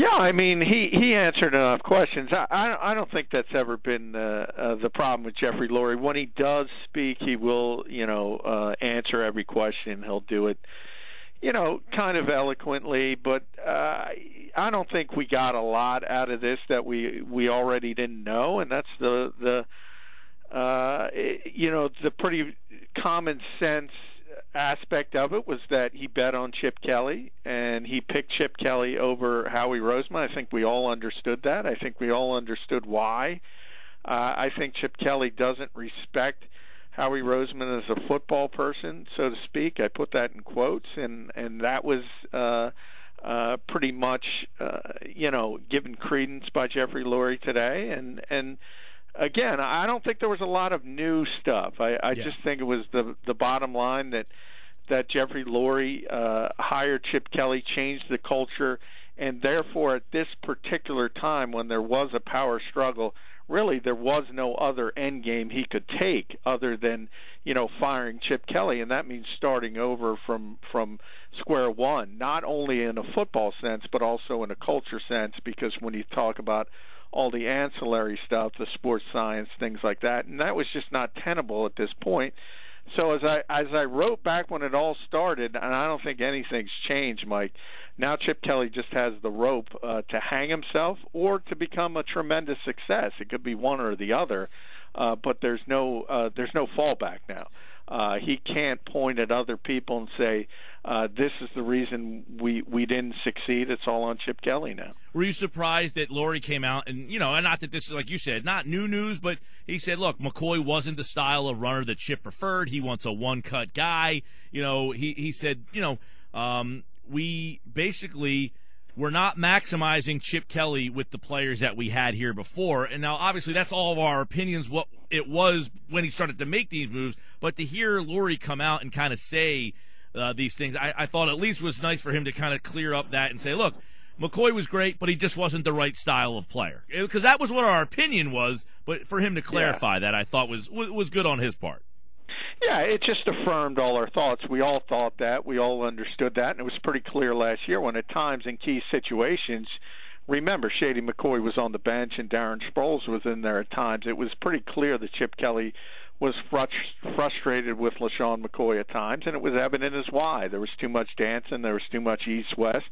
Yeah, I mean, he answered enough questions. I don't think that's ever been the problem with Jeffrey Lurie. When he does speak, he will, answer every question. He'll do it, kind of eloquently. But I don't think we got a lot out of this that we already didn't know, and that's the pretty common sense aspect of it was that he bet on Chip Kelly, and he picked Chip Kelly over Howie Roseman. I think we all understood that. I think we all understood why. I think Chip Kelly doesn't respect Howie Roseman as a football person, so to speak. I put that in quotes, and that was pretty much, given credence by Jeffrey Lurie today. And again, I don't think there was a lot of new stuff. I just think it was the bottom line that Jeffrey Lurie hired Chip Kelly, changed the culture, and therefore at this particular time when there was a power struggle, really there was no other end game he could take other than, firing Chip Kelly, and that means starting over from square one, not only in a football sense but also in a culture sense, because when you talk about all the ancillary stuff, the sports science, things like that, and that was just not tenable at this point. So as I wrote back when it all started, and I don't think anything's changed, Mike, now Chip Kelly just has the rope to hang himself or to become a tremendous success. It could be one or the other, but there's no fallback now. He can't point at other people and say, this is the reason we didn't succeed. It's all on Chip Kelly now. Were you surprised that Lurie came out and, and not that this is, like you said, not new news, but he said, look, McCoy wasn't the style of runner that Chip preferred. He wants a one-cut guy. He said, we basically were not maximizing Chip Kelly with the players that we had here before. And now, obviously, that's all of our opinions, what it was when he started to make these moves. But to hear Lurie come out and kind of say these things, I thought at least was nice for him to kind of clear up that and say, look, McCoy was great, but he just wasn't the right style of player. Because that was what our opinion was, but for him to clarify that, I thought was good on his part. Yeah, it just affirmed all our thoughts. We all thought that. We all understood that, and it was pretty clear last year when at times in key situations, remember, Shady McCoy was on the bench and Darren Sproles was in there at times. It was pretty clear that Chip Kelly was frustrated with LaShawn McCoy at times, and it was evident as why. There was too much dancing. There was too much east-west.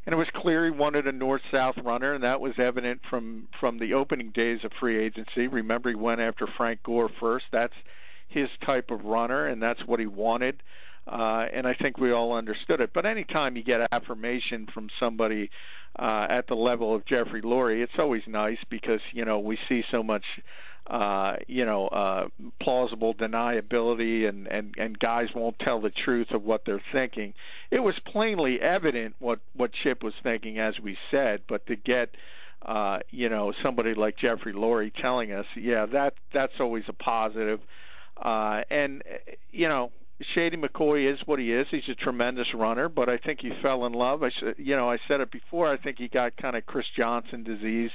And it was clear he wanted a north-south runner, and that was evident from the opening days of free agency. Remember, he went after Frank Gore first. That's his type of runner, and that's what he wanted. And I think we all understood it. But anytime you get affirmation from somebody at the level of Jeffrey Lurie, it's always nice because, we see so much plausible deniability and guys won't tell the truth of what they're thinking. It was plainly evident what Chip was thinking, as we said, but to get somebody like Jeffrey Lurie telling us, that's always a positive. Shady McCoy is what he is. He's a tremendous runner, but I think he fell in love. I said it before. I think he got kind of Chris Johnson disease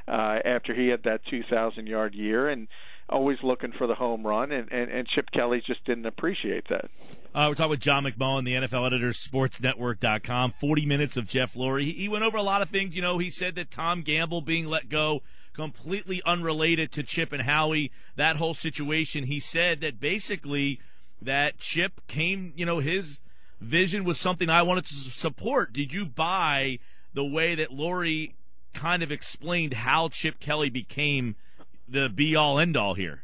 after he had that 2,000-yard year and always looking for the home run, and Chip Kelly just didn't appreciate that. We're talking with John McMullen, the NFL editor, sportsnetwork.com. 40 minutes of Jeff Lurie. He went over a lot of things. He said that Tom Gamble being let go, completely unrelated to Chip and Howie, that whole situation. He said that basically that Chip came, his vision was something I wanted to support. Did you buy the way that Lurie kind of explained how Chip Kelly became the be-all, end-all here?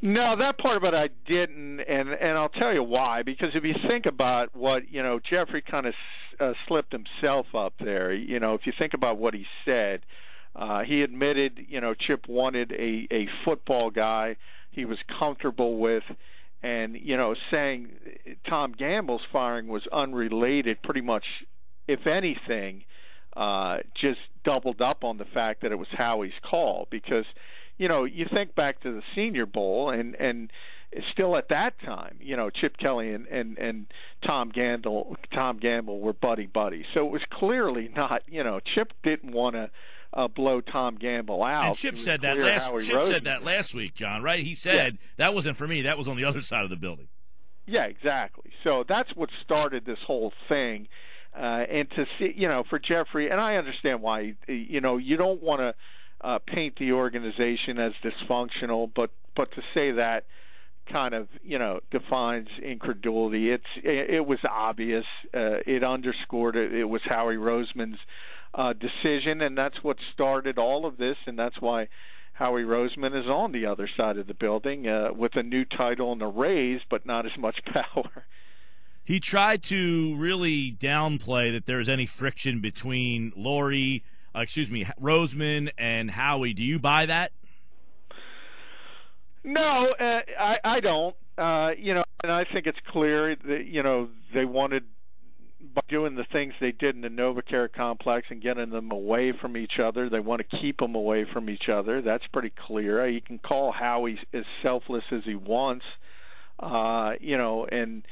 No, that part of it I didn't, and I'll tell you why. Because if you think about what, Jeffrey kind of slipped himself up there. If you think about what he said, he admitted, Chip wanted a football guy he was comfortable with, and, saying Tom Gamble's firing was unrelated pretty much, if anything, just doubled up on the fact that it was Howie's call. Because, you think back to the Senior Bowl, and still at that time, Chip Kelly and Tom Gamble were buddy-buddy. So it was clearly not, Chip didn't want to blow Tom Gamble out. And Chip said that last week, John, right? He said, that wasn't for me. That was on the other side of the building. Yeah, exactly. So that's what started this whole thing. And to see, for Jeffrey, and I understand why, you don't want to paint the organization as dysfunctional, but to say that kind of, defines incredulity. It was obvious. It underscored it. It was Howie Roseman's decision, and that's what started all of this, and that's why Howie Roseman is on the other side of the building with a new title and a raise, but not as much power. He tried to really downplay that there's any friction between Roseman and Howie. Do you buy that? No, I don't. And I think it's clear that, they wanted, by doing the things they did in the NovaCare complex and getting them away from each other, they want to keep them away from each other. That's pretty clear. You can call Howie as selfless as he wants, and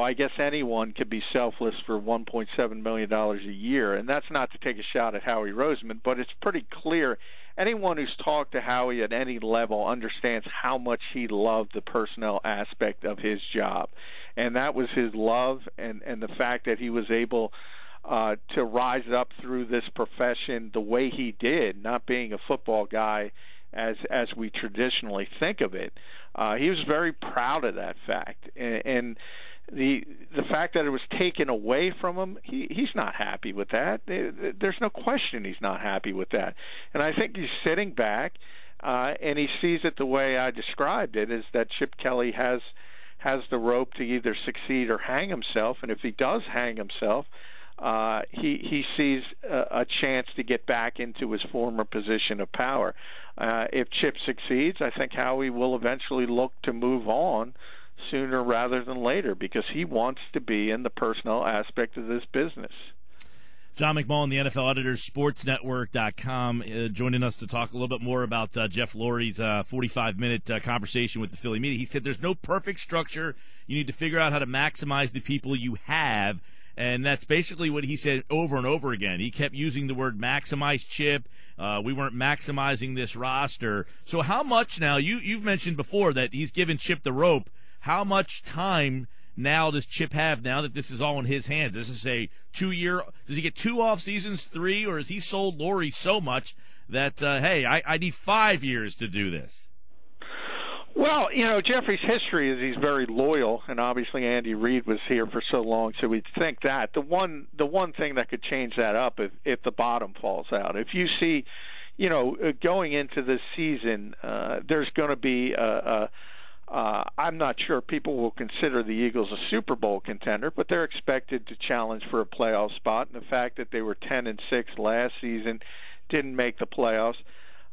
I guess anyone could be selfless for $1.7 million a year, and that's not to take a shot at Howie Roseman, but it's pretty clear. Anyone who's talked to Howie at any level understands how much he loved the personnel aspect of his job, and that was his love, and the fact that he was able to rise up through this profession the way he did, not being a football guy as we traditionally think of it. He was very proud of that fact, and the fact that it was taken away from him, he's not happy with that. There's no question he's not happy with that. And I think he's sitting back and he sees it the way I described it, is that Chip Kelly has the rope to either succeed or hang himself. And if he does hang himself, he sees a chance to get back into his former position of power. If Chip succeeds, I think Howie will eventually look to move on sooner rather than later, because he wants to be in the personnel aspect of this business. John McMullen, the NFL editor, sportsnetwork.com, joining us to talk a little bit more about Jeff Lurie's 45-minute conversation with the Philly media. He said there's no perfect structure. You need to figure out how to maximize the people you have, and that's basically what he said over and over again. He kept using the word maximize Chip. We weren't maximizing this roster. So how much now, you've mentioned before that he's given Chip the rope. How much time now does Chip have now that this is all in his hands? Does this a 2-year? Does he get 2 off seasons, 3, or has he sold Lurie so much that hey, I need 5 years to do this? Well, Jeffrey's history is he's very loyal, and obviously Andy Reid was here for so long, so we'd think that the one thing that could change that up if the bottom falls out. If you see, going into this season, there's going to be I'm not sure people will consider the Eagles a Super Bowl contender, but they're expected to challenge for a playoff spot. And the fact that they were 10-6 last season, didn't make the playoffs,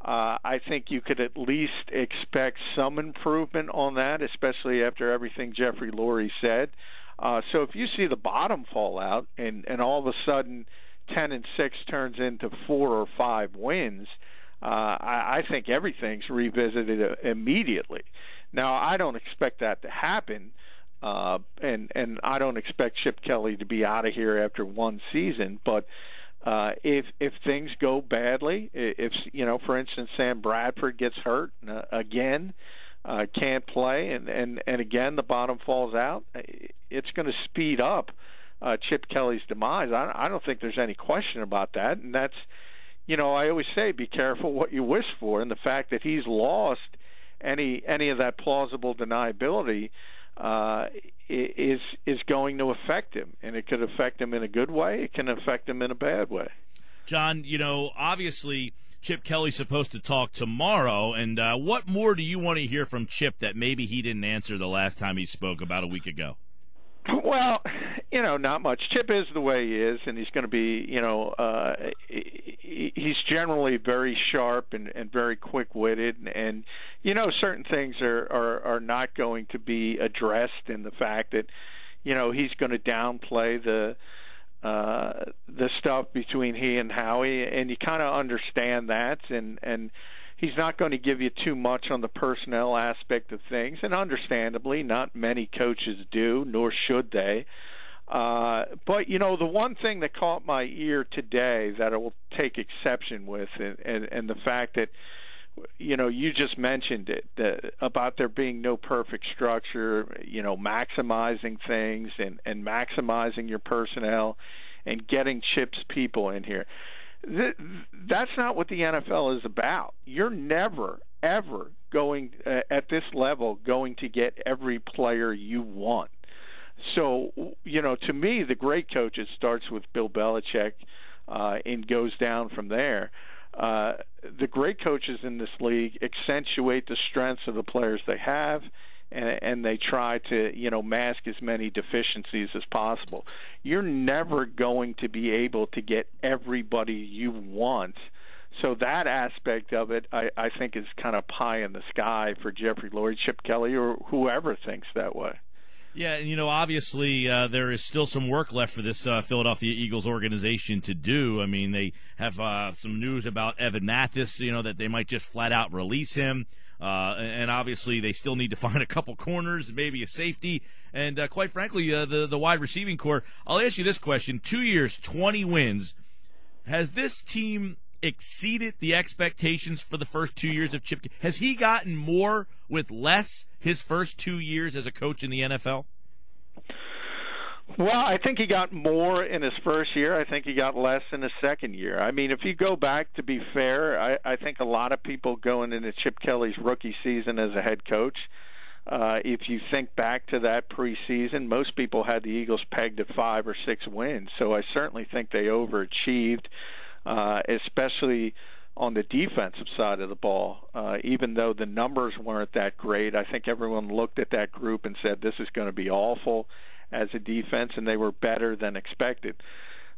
I think you could at least expect some improvement on that, especially after everything Jeffrey Lurie said. So if you see the bottom fall out and all of a sudden 10-6 turns into 4 or 5 wins, I think everything's revisited immediately. Now, I don't expect that to happen, and I don't expect Chip Kelly to be out of here after one season. But if things go badly, if for instance, Sam Bradford gets hurt again, can't play, and again the bottom falls out, it's going to speed up Chip Kelly's demise. I don't think there's any question about that, and that's I always say be careful what you wish for, and the fact that he's lost any of that plausible deniability is going to affect him, and it could affect him in a good way. It can affect him in a bad way. John, obviously Chip Kelly's supposed to talk tomorrow, and what more do you want to hear from Chip that maybe he didn't answer the last time he spoke about a week ago? Well, not much. Chip is the way he is, and he's going to be, he's generally very sharp and very quick-witted, and certain things are not going to be addressed in the fact that, he's going to downplay the stuff between he and Howie, and you kind of understand that, and he's not going to give you too much on the personnel aspect of things, and understandably, not many coaches do, nor should they. But, the one thing that caught my ear today that I will take exception with, and the fact that, you just mentioned it, about there being no perfect structure, maximizing things and maximizing your personnel and getting Chip's people in here. That's not what the NFL is about. You're never, ever going at this level going to get every player you want. So, to me, the great coaches starts with Bill Belichick and goes down from there. The great coaches in this league accentuate the strengths of the players they have, and they try to, mask as many deficiencies as possible. You're never going to be able to get everybody you want. So that aspect of it, I think, is kind of pie in the sky for Jeffrey Lurie, Chip Kelly, or whoever thinks that way. Yeah, and obviously there is still some work left for this Philadelphia Eagles organization to do. I mean, they have some news about Evan Mathis, that they might just flat out release him. And obviously they still need to find a couple corners, maybe a safety, and quite frankly, the wide receiving core. I'll ask you this question. 2 years, 20 wins. Has this team exceeded the expectations for the first 2 years of Chip? Has he gotten more with less his first 2 years as a coach in the NFL? Well, I think he got more in his first year. I think he got less in his second year. I mean, if you go back, to be fair, I think a lot of people going into Chip Kelly's rookie season as a head coach, if you think back to that preseason, most people had the Eagles pegged at 5 or 6 wins. So I certainly think they overachieved, especially on the defensive side of the ball. Even though the numbers weren't that great, I think everyone looked at that group and said, this is going to be awful as a defense, and they were better than expected.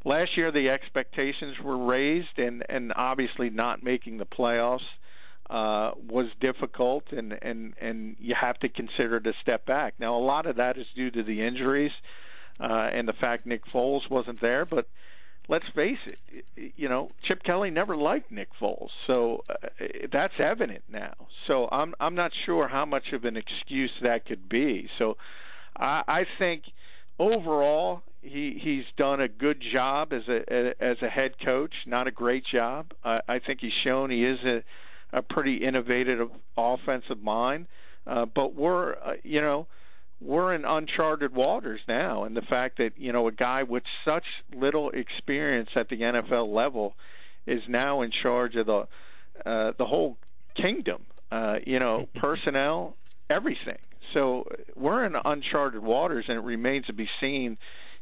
Last year, the expectations were raised, and obviously not making the playoffs was difficult, and you have to consider it a step back. Now, a lot of that is due to the injuries and the fact Nick Foles wasn't there, but let's face it, Chip Kelly never liked Nick Foles, so that's evident now. So I'm not sure how much of an excuse that could be. So I think overall he's done a good job as a head coach, not a great job. I think he's shown he is a pretty innovative offensive mind, but we're in uncharted waters now, and the fact that a guy with such little experience at the NFL level is now in charge of the whole kingdom, personnel, everything. So we're in uncharted waters, and it remains to be seen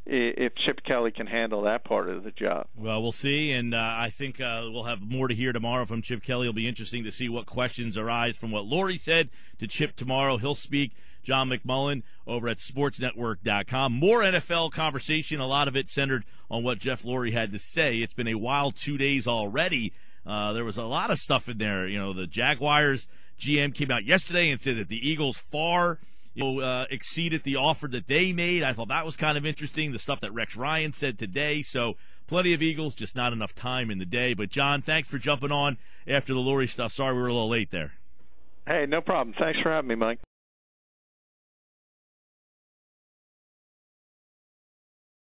if Chip Kelly can handle that part of the job. Well, we'll see, and I think we'll have more to hear tomorrow from Chip Kelly. It'll be interesting to see what questions arise from what Lurie said to Chip tomorrow. He'll speak. John McMullen over at sportsnetwork.com. More NFL conversation, a lot of it centered on what Jeff Lurie had to say. It's been a wild 2 days already. There was a lot of stuff in there. The Jaguars GM came out yesterday and said that the Eagles far exceeded the offer that they made. I thought that was kind of interesting, the stuff that Rex Ryan said today. So plenty of Eagles, just not enough time in the day. But, John, thanks for jumping on after the Lurie stuff. Sorry we were a little late there. Hey, no problem. Thanks for having me, Mike.